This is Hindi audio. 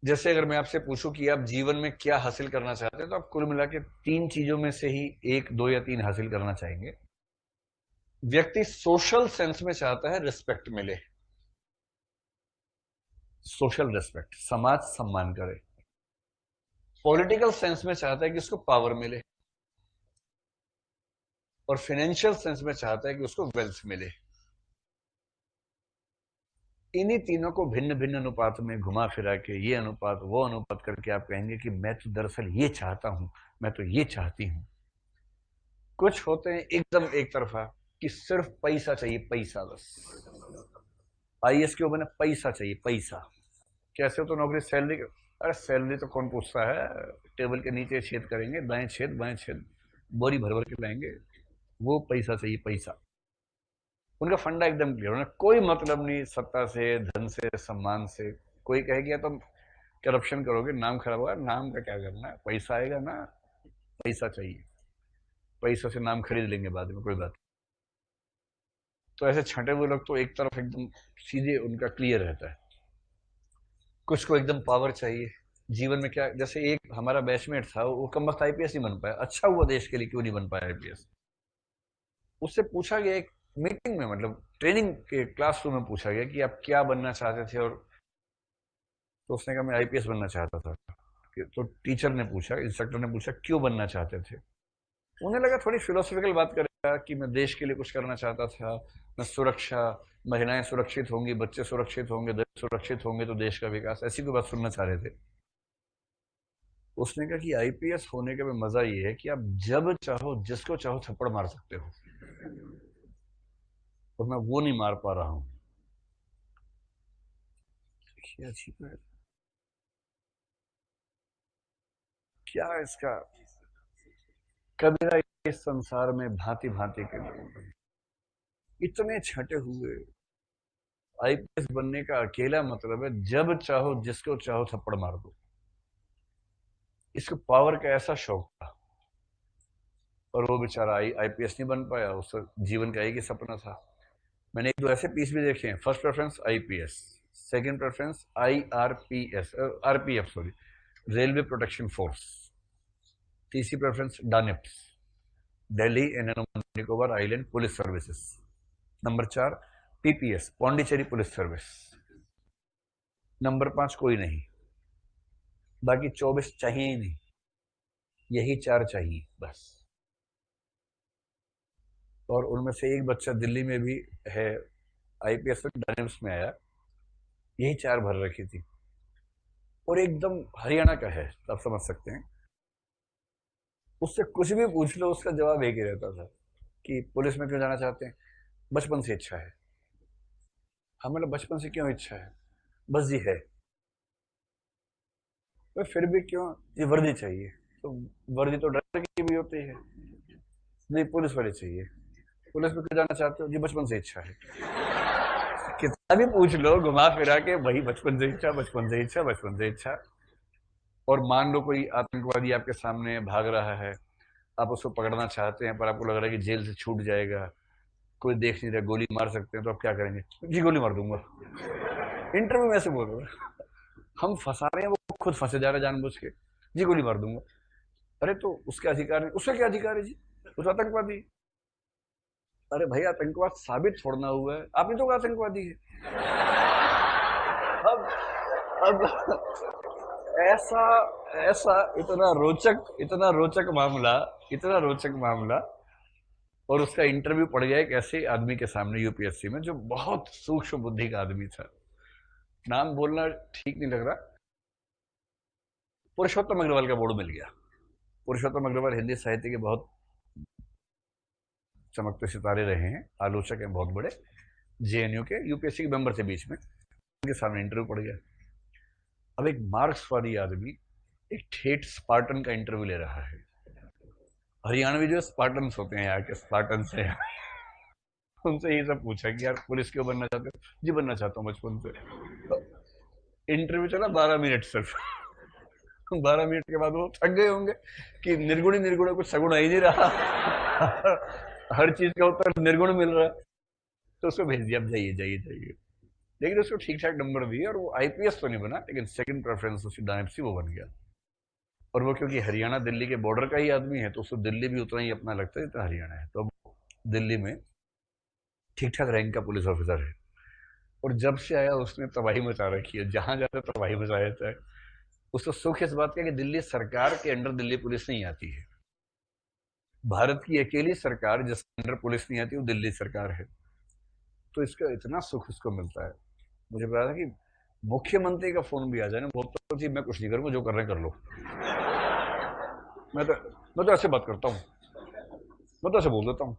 जैसे अगर मैं आपसे पूछूं कि आप जीवन में क्या हासिल करना चाहते हैं, तो आप कुल मिला के 3 चीजों में से ही 1, 2 या 3 हासिल करना चाहेंगे। व्यक्ति सोशल सेंस में चाहता है रिस्पेक्ट मिले, सोशल रिस्पेक्ट, समाज सम्मान करे। पॉलिटिकल सेंस में चाहता है कि उसको पावर मिले, और फाइनेंशियल सेंस में चाहता है कि उसको वेल्थ मिले। इन्हीं तीनों को भिन्न भिन्न अनुपात में घुमा फिरा के, ये अनुपात वो अनुपात करके आप कहेंगे कि मैं तो दरअसल ये चाहता हूं, मैं तो ये चाहती हूं। कुछ होते हैं एकदम एक तरफा, कि सिर्फ पैसा चाहिए, पैसा बस। आईएएस क्यों बने? पैसा चाहिए, पैसा। कैसे हो तो नौकरी, सैलरी? अरे सैलरी तो कौन पूछता है, टेबल के नीचे छेद करेंगे, दाएं छेद बाएं छेद, बोरी भर भर के लाएंगे। वो पैसा चाहिए, पैसा। उनका फंडा एकदम क्लियर, उन्हें कोई मतलब नहीं सत्ता से, धन से, सम्मान से। कोई कहेगा तुम करप्शन करोगे, नाम खराब होगा, नाम का क्या करना है, पैसा आएगा ना, पैसा चाहिए। पैसा से नाम खरीद लेंगे बाद में, कोई बात। तो ऐसे छंटे हुए लोग तो एक तरफ एकदम सीधे, उनका क्लियर रहता है। कुछ को एकदम पावर चाहिए जीवन में। क्या, जैसे एक हमारा बैचमेट था, वो कम वक्त आईपीएस नहीं बन पाया। अच्छा हुआ देश के लिए, क्यों नहीं बन पाया आईपीएस। उससे पूछा गया एक मीटिंग में, मतलब ट्रेनिंग के क्लासरूम में पूछा गया कि आप क्या बनना चाहते थे, और तो उसने कहा मैं आईपीएस बनना चाहता था। तो टीचर ने पूछा, इंस्ट्रक्टर ने पूछा क्यों बनना चाहते थे। उन्हें लगा थोड़ी फिलोसफिकल बात करेगा कि मैं देश के लिए कुछ करना चाहता था, मैं सुरक्षा, महिलाएं सुरक्षित होंगी, बच्चे सुरक्षित होंगे, देश सुरक्षित होंगे तो देश का विकास, ऐसी कोई बात सुनना चाह रहे थे। उसने कहा कि आईपीएस होने का मजा ये है कि आप जब चाहो जिसको चाहो थप्पड़ मार सकते हो, और मैं वो नहीं मार पा रहा हूं। क्या अजीब है, क्या इसका। कभी ना, इस संसार में भांति भांति के लोग इतने छटे हुए। आईपीएस बनने का अकेला मतलब है जब चाहो जिसको चाहो थप्पड़ मार दो। इसको पावर का ऐसा शौक था, और वो बेचारा आईपीएस नहीं बन पाया। उसका जीवन का एक ही सपना था। मैंने एक दो ऐसे पीस भी देखे हैं। First preference IPS, second preference IRPS, RPF sorry, railway protection force. तीसरी preference DANIPS, Delhi and Andaman Nicobar island police services. Number 4 PPS, Pondicherry police service. Number 5 कोई नहीं, बाकी 24 चाहिए ही नहीं, यही 4 चाहिए बस। और उनमें से एक बच्चा दिल्ली में भी है, आईपीएस में डायनेमिक्स में आया, यही 4 भर रखी थी। और एकदम हरियाणा का है, आप समझ सकते हैं। उससे कुछ भी पूछ लो, उसका जवाब एक ही रहता था कि पुलिस में क्यों जाना चाहते हैं? बचपन से इच्छा है। हमें बचपन से क्यों इच्छा है? बस ये है। तो फिर भी क्यों? ये वर्दी चाहिए। तो वर्दी तो डर की भी होती है। नहीं, पुलिस वाली चाहिए। पुलिस में क्यों जाना चाहते हो? जी बचपन से इच्छा है। कितना भी पूछ लो घुमा फिरा के, वही बचपन से इच्छा, बचपन से इच्छा, बचपन से इच्छा। और मान लो कोई आतंकवादी आपके सामने भाग रहा है, आप उसको पकड़ना चाहते हैं, पर आपको लग रहा है कि जेल से छूट जाएगा, कोई देख नहीं रहा, गोली मार सकते हैं, तो आप क्या करेंगे? जी गोली मार दूंगा। इंटरव्यू में ऐसे बोल रहे हैं। हम फंसा रहे हैं, वो खुद फंसे जा रहे हैं जानबूझ के। जी गोली मार दूंगा। अरे तो उसके अधिकार नहीं, उसका क्या अधिकार है जी? उस आतंकवादी। अरे भाई आतंकवाद साबित छोड़ना हुआ है, आपने तो कहा आतंकवादी है। अब अब ऐसा ऐसा इतना रोचक मामला, इतना रोचक मामला। और उसका इंटरव्यू पड़ गया एक ऐसे आदमी के सामने यूपीएससी में, जो बहुत सूक्ष्म बुद्धि का आदमी था। नाम बोलना ठीक नहीं लग रहा। पुरुषोत्तम अग्रवाल का बोर्ड मिल गया। पुरुषोत्तम अग्रवाल हिंदी साहित्य के बहुत चमकते सितारे रहे हैं, आलोचक हैं बहुत बड़े, जेएनयू के, यूपीएससी के मेंबर थे बीच में। उनके सामने इंटरव्यू पड़ गया। अब एक मार्क्सवादी आदमी एक ठेठ स्पार्टन का इंटरव्यू ले रहा है। हरियाणवी जो स्पार्टन होते हैं यहाँ के, स्पार्टन से। उनसे ये सब पूछा कि यार पुलिस क्यों बनना चाहते हो? जी बनना चाहता हूँ बचपन से। तो इंटरव्यू चला 12 मिनट सिर्फ। 12 मिनट के बाद वो थक गए होंगे कि निर्गुण ही निर्गुण है, कुछ सगुण आ ही नहीं रहा। हर चीज का उत्तर निर्गुण मिल रहा है। तो उसको भेज दिया, अब जाइए जाइए जाइए। लेकिन उसको ठीक ठाक नंबर दिए और वो आईपीएस तो नहीं बना, लेकिन सेकंड प्रेफरेंस उसकी डायनेप्सी वो बन गया। और वो क्योंकि हरियाणा दिल्ली के बॉर्डर का ही आदमी है, तो उसको दिल्ली भी उतना ही अपना लगता है जितना हरियाणा है। तो अब दिल्ली में ठीक ठाक रैंक का पुलिस ऑफिसर है। और जब से आया उसने तबाही मचा रखी है, जहां जाता है तबाही मचा देता है। उसको सुख इस बात का कि दिल्ली सरकार के अंडर दिल्ली पुलिस नहीं आती है। भारत की अकेली सरकार जिसके अंडर पुलिस नहीं आती वो दिल्ली सरकार है। तो इसका इतना सुख उसको मिलता है। मुझे पता था कि मुख्यमंत्री का फोन भी आ जाए ना, बोलता जी मैं कुछ नहीं करूंगा, जो कर रहे हैं कर लो। मैं तो मैं तो ऐसे बात करता हूँ, मैं तो ऐसे बोल देता हूँ।